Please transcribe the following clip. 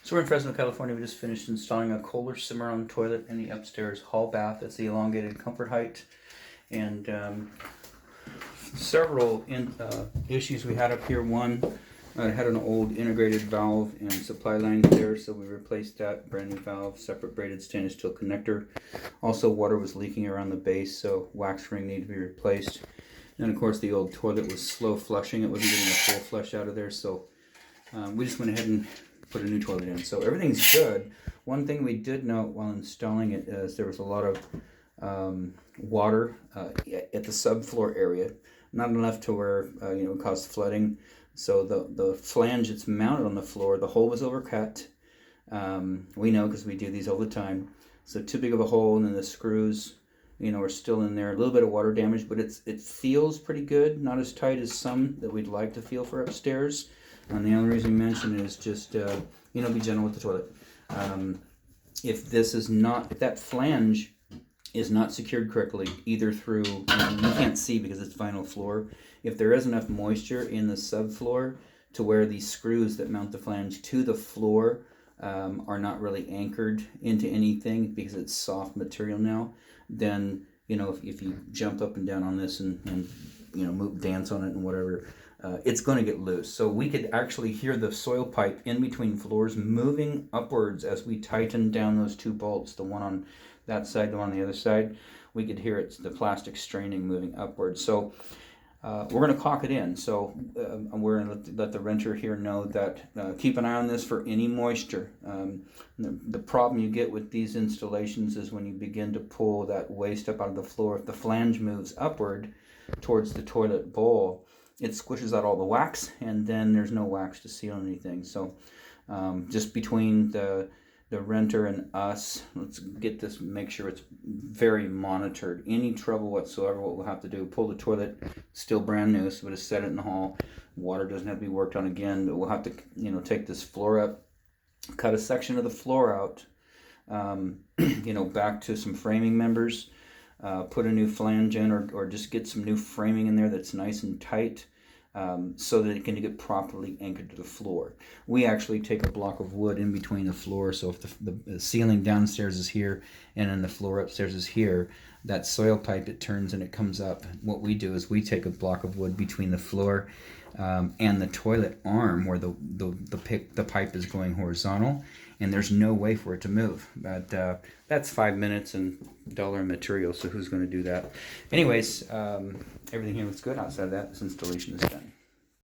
So we're in Fresno, California. We just finished installing a Kohler Cimarron toilet in the upstairs hall bath. It's the elongated comfort height. And several issues we had up here. One, it had an old integrated valve and supply line there, so we replaced that. Brand new valve, separate braided stainless steel connector. Also, water was leaking around the base, so wax ring needed to be replaced. And of course, the old toilet was slow flushing. It wasn't getting a full flush out of there, so we just went ahead and put a new toilet in. So everything's good. One thing we did note while installing it is there was a lot of water at the subfloor area. Not enough to where it caused flooding. So the flange that's mounted on the floor, the hole was overcut. We know because we do these all the time. So too big of a hole, and then the screws, are still in there. A little bit of water damage, but it feels pretty good. Not as tight as some that we'd like to feel for upstairs. And the only reason we mention it is just be gentle with the toilet. If that flange is not secured correctly, either through, you can't see because it's vinyl floor. If there is enough moisture in the subfloor to where these screws that mount the flange to the floor are not really anchored into anything because it's soft material now, then, if you jump up and down on this and dance on it and whatever, it's going to get loose. So we could actually hear the soil pipe in between floors moving upwards as we tighten down those two bolts, the one on that side, the one on the other side. We could hear the plastic straining moving upwards. So we're going to caulk it in. So we're going to let the renter here know that keep an eye on this for any moisture. The problem you get with these installations is when you begin to pull that waste up out of the floor, if the flange moves upward towards the toilet bowl, it squishes out all the wax, and then there's no wax to seal anything. So just between the renter and us, let's get this, make sure it's very monitored. Any trouble whatsoever, what we'll have to do, pull the toilet, still brand new, so we'll just set it in the hall. Water doesn't have to be worked on again, but we'll have to take this floor up, cut a section of the floor out, back to some framing members, put a new flange in, or just get some new framing in there that's nice and tight, so that it can get properly anchored to the floor. We actually take a block of wood in between the floor, so if the ceiling downstairs is here and then the floor upstairs is here, that soil pipe, it turns and it comes up. What we do is we take a block of wood between the floor and the toilet arm where the pipe is going horizontal, and there's no way for it to move. But that's 5 minutes and $1 in material, so who's going to do that? Anyways, everything here looks good. Outside of that, this installation is done.